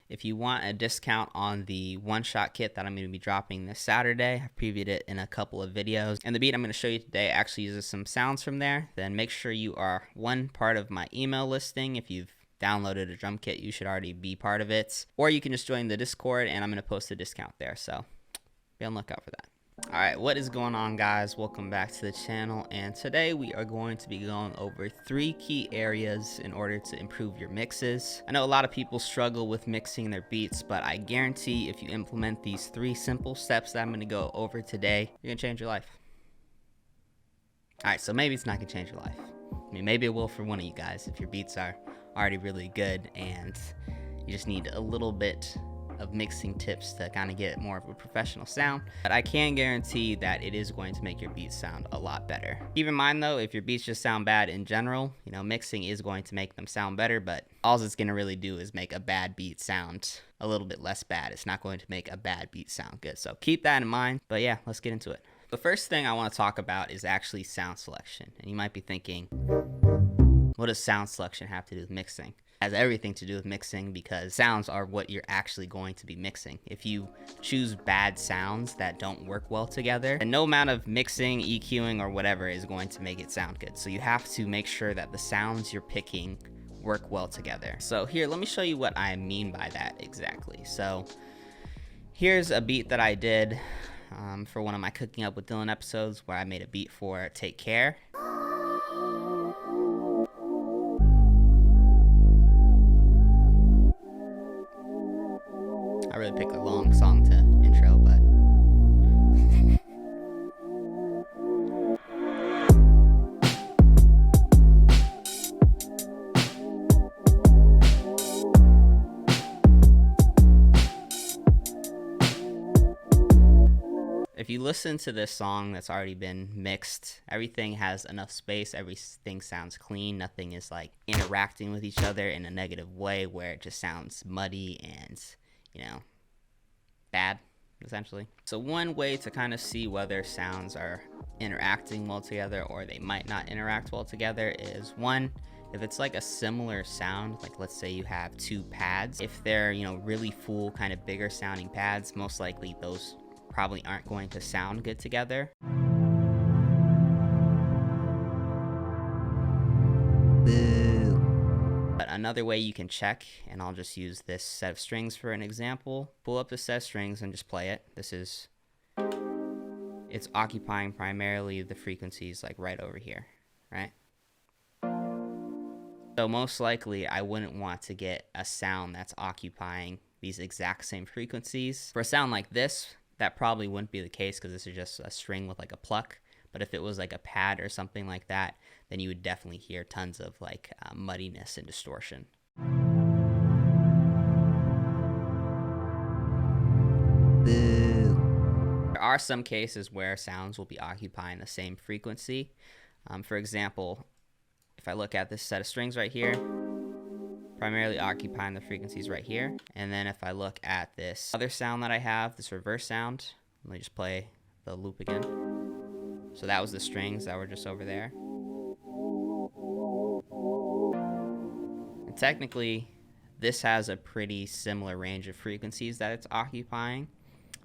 If you want a discount on the one-shot kit that I'm going to be dropping this Saturday, I've previewed it in a couple of videos, and the beat I'm going to show you today actually uses some sounds from there. Then make sure you are part of my email listing. If you've downloaded a drum kit, you should already be part of it, or you can just join the Discord and I'm going to post a discount there, so be on the lookout for that. Alright, what is going on, guys? Welcome back to the channel, and today we are going to be going over 3 key areas in order to improve your mixes. I know a lot of people struggle with mixing their beats, but I guarantee if you implement these 3 simple steps that I'm going to go over today, you're going to change your life. Alright, so maybe it's not going to change your life. I mean, maybe it will for one of you guys if your beats are already really good and you just need a little bit of mixing tips to kind of get more of a professional sound. But I can guarantee that it is going to make your beats sound a lot better. Keep in mind though, if your beats just sound bad in general, you know, mixing is going to make them sound better, but all it's gonna really do is make a bad beat sound a little bit less bad. It's not going to make a bad beat sound good. So keep that in mind. But yeah, let's get into it. The first thing I want to talk about is actually sound selection. And you might be thinking, what does sound selection have to do with mixing? It has everything to do with mixing because sounds are what you're actually going to be mixing. If you choose bad sounds that don't work well together, then no amount of mixing, EQing, or whatever is going to make it sound good. So you have to make sure that the sounds you're picking work well together. So here, let me show you what I mean by that exactly. So here's a beat that I did for one of my Cooking Up with Dylan episodes where I made a beat for Take Care. I really picked a long song to intro, but if you listen to this song that's already been mixed, everything has enough space, everything sounds clean, nothing is like interacting with each other in a negative way where it just sounds muddy and, you know, bad, essentially. So one way to kind of see whether sounds are interacting well together or they might not interact well together is, one, if it's like a similar sound, like let's say you have 2 pads, if they're, you know, really full, kind of bigger sounding pads, most likely those probably aren't going to sound good together. But another way you can check, and I'll just use this set of strings for an example, pull up the set of strings and just play it. It's occupying primarily the frequencies like right over here, right? So most likely I wouldn't want to get a sound that's occupying these exact same frequencies. For a sound like this, that probably wouldn't be the case because this is just a string with like a pluck. But if it was like a pad or something like that, then you would definitely hear tons of like muddiness and distortion. There are some cases where sounds will be occupying the same frequency. For example, if I look at this set of strings right here, primarily occupying the frequencies right here. And then if I look at this other sound that I have, this reverse sound, let me just play the loop again. So that was the strings that were just over there. And technically, this has a pretty similar range of frequencies that it's occupying,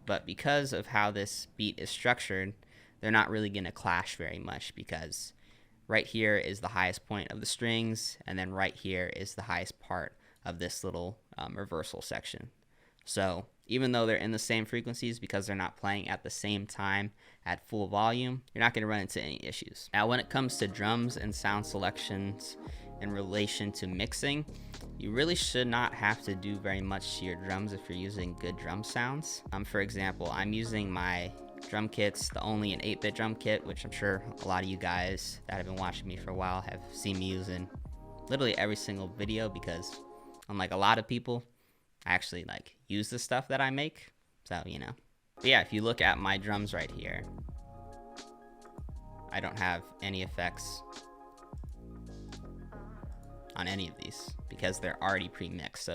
but because of how this beat is structured, they're not really going to clash very much because right here is the highest point of the strings, and then right here is the highest part of this little reversal section. So even though they're in the same frequencies, because they're not playing at the same time at full volume, you're not going to run into any issues. Now, when it comes to drums and sound selections in relation to mixing, you really should not have to do very much to your drums if you're using good drum sounds. For example, I'm using my drum kits, the Only an 8-bit drum kit, which I'm sure a lot of you guys that have been watching me for a while have seen me use in literally every single video, because unlike a lot of people, I actually like use the stuff that I make. So, you know. But yeah, if you look at my drums right here, I don't have any effects on any of these because they're already pre-mixed.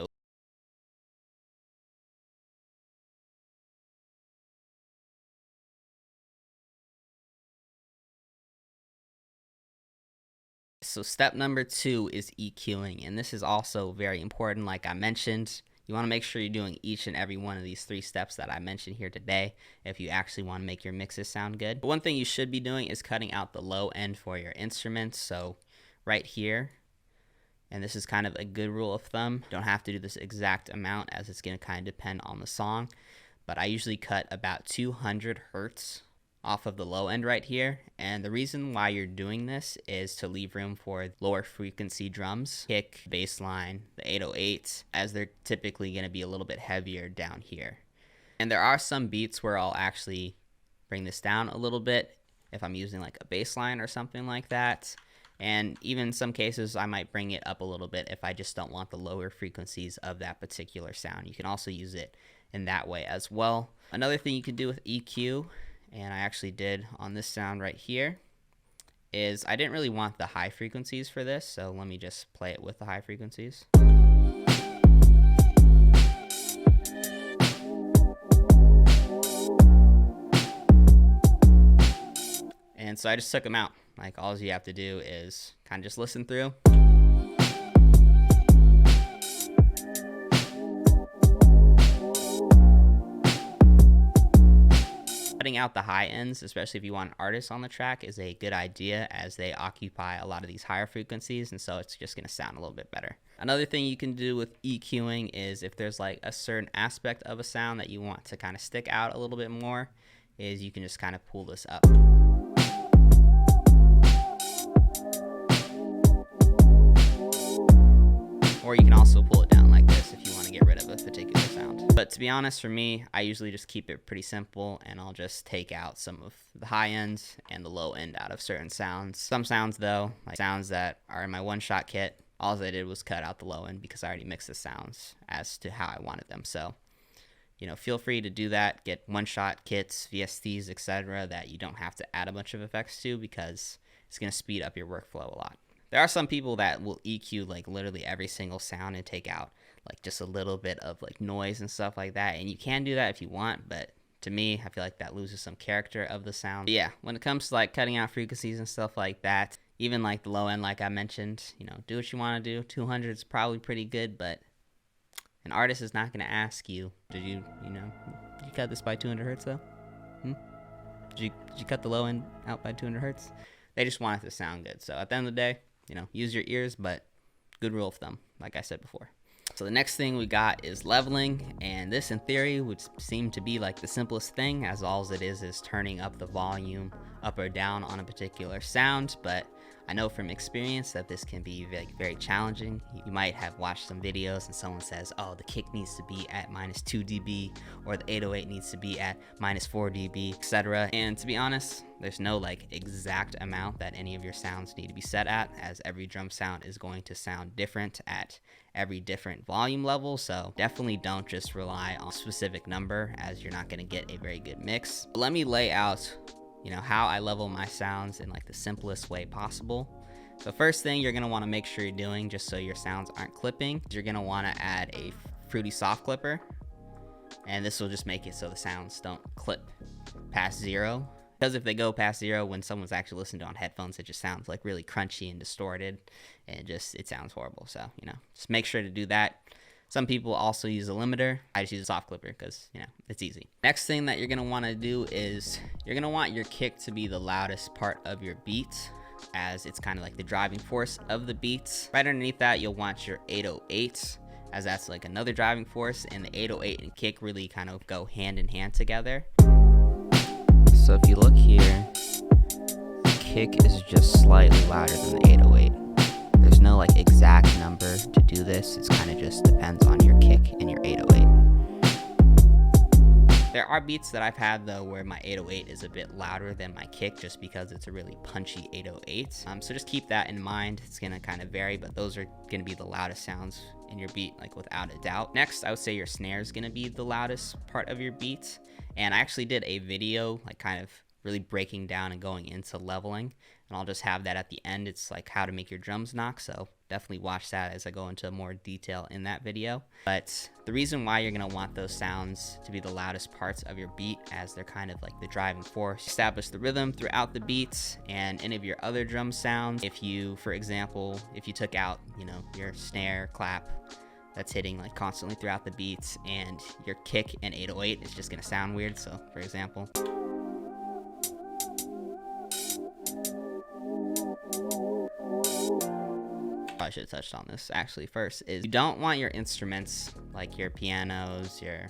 So step number 2 is EQing, and this is also very important. Like I mentioned, You want to make sure you're doing each and every one of these 3 steps that I mentioned here today if you actually want to make your mixes sound good. But one thing you should be doing is cutting out the low end for your instruments. So right here, and this is kind of a good rule of thumb, don't have to do this exact amount as it's going to kind of depend on the song, but I usually cut about 200 hertz off of the low end right here. And the reason why you're doing this is to leave room for lower frequency drums, kick, bass line, the 808s, as they're typically going to be a little bit heavier down here. And there are some beats where I'll actually bring this down a little bit if I'm using like a bass line or something like that. And even in some cases, I might bring it up a little bit if I just don't want the lower frequencies of that particular sound. You can also use it in that way as well. Another thing you can do with EQ, and I actually did on this sound right here, is I didn't really want the high frequencies for this, so let me just play it with the high frequencies. And so I just took them out. Like, all you have to do is kind of just listen through. Cutting out the high ends, especially if you want an artist on the track, is a good idea as they occupy a lot of these higher frequencies, and so it's just going to sound a little bit better. Another thing you can do with EQing is if there's like a certain aspect of a sound that you want to kind of stick out a little bit more, is you can just kind of pull this up. Or you can also pull it down like this if you want to get rid of a particular sound. But to be honest, for me, I usually just keep it pretty simple, and I'll just take out some of the high ends and the low end out of certain sounds. Some sounds though, like sounds that are in my one-shot kit, all I did was cut out the low end because I already mixed the sounds as to how I wanted them. So, you know, feel free to do that. Get one-shot kits, VSTs, etc. that you don't have to add a bunch of effects to, because it's going to speed up your workflow a lot. There are some people that will EQ like literally every single sound and take out like just a little bit of like noise and stuff like that. And you can do that if you want, but to me, I feel like that loses some character of the sound. But yeah, when it comes to like cutting out frequencies and stuff like that, even like the low end, like I mentioned, you know, do what you want to do. 200 is probably pretty good, but an artist is not going to ask you, did you cut this by 200 hertz though? Did you cut the low end out by 200 hertz? They just want it to sound good. So at the end of the day, you know, use your ears, but good rule of thumb, like I said before. So the next thing we got is leveling, and this in theory would seem to be like the simplest thing, as all it is turning up the volume up or down on a particular sound. But I know from experience that this can be very challenging. You might have watched some videos and someone says, oh, the kick needs to be at -2 dB, or the 808 needs to be at -4 dB, etc. And to be honest, there's no like exact amount that any of your sounds need to be set at, as every drum sound is going to sound different at every different volume level. So definitely don't just rely on a specific number, as you're not going to get a very good mix. But let me lay out, you know, how I level my sounds in like the simplest way possible. The first thing you're going to want to make sure you're doing, just so your sounds aren't clipping, is you're going to want to add a Fruity Soft Clipper, and this will just make it so the sounds don't clip past 0. Because if they go past 0, when someone's actually listening to it on headphones, it just sounds like really crunchy and distorted, and it sounds horrible. So, you know, just make sure to do that. Some people also use a limiter. I just use a soft clipper because, you know, it's easy. Next thing that you're going to want to do is you're going to want your kick to be the loudest part of your beat, as it's kind of like the driving force of the beats. Right underneath that, you'll want your 808, as that's like another driving force, and the 808 and kick really kind of go hand in hand together. So if you look here, the kick is just slightly louder than the 808. There's no like exact number to do this. It's kind of just depends on your kick and your 808. There are beats that I've had though where my 808 is a bit louder than my kick, just because it's a really punchy 808. So just keep that in mind. It's gonna kind of vary, but those are gonna be the loudest sounds in your beat, like without a doubt. Next, I would say your snare is gonna be the loudest part of your beat. And I actually did a video like kind of really breaking down and going into leveling, and I'll just have that at the end. It's like how to make your drums knock, so definitely watch that as I go into more detail in that video. But the reason why you're going to want those sounds to be the loudest parts of your beat, as they're kind of like the driving force, establish the rhythm throughout the beats. And any of your other drum sounds, if you, for example, if you took out, you know, your snare, clap, that's hitting like constantly throughout the beats, and your kick in 808 is just gonna sound weird. So for example, I should have touched on this actually first, is you don't want your instruments like your pianos, your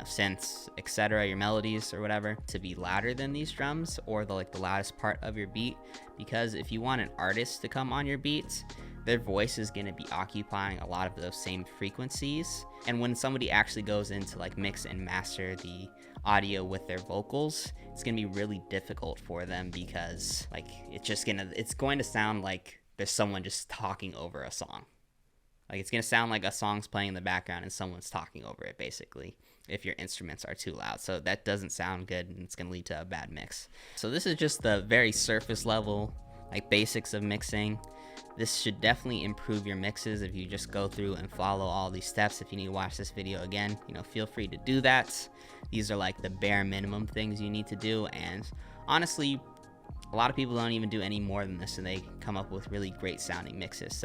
synths, etc., your melodies or whatever, to be louder than these drums or the loudest part of your beat, because if you want an artist to come on your beats, their voice is going to be occupying a lot of those same frequencies, and when somebody actually goes in to like mix and master the audio with their vocals, it's going to be really difficult for them, because like it's going to sound like there's someone just talking over a song. Like it's going to sound like a song's playing in the background and someone's talking over it, basically, if your instruments are too loud. So that doesn't sound good, and it's going to lead to a bad mix. So this is just the very surface level, like basics of mixing. This should definitely improve your mixes if you just go through and follow all these steps. If you need to watch this video again, feel free to do that. These are like the bare minimum things you need to do, and honestly, a lot of people don't even do any more than this, and they come up with really great sounding mixes.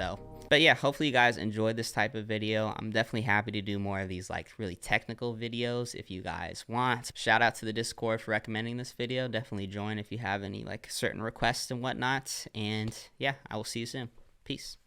But yeah, hopefully you guys enjoyed this type of video. I'm definitely happy to do more of these like really technical videos if you guys want. Shout out to the Discord for recommending this video. Definitely join if you have any like certain requests and whatnot. And yeah, I will see you soon. Peace.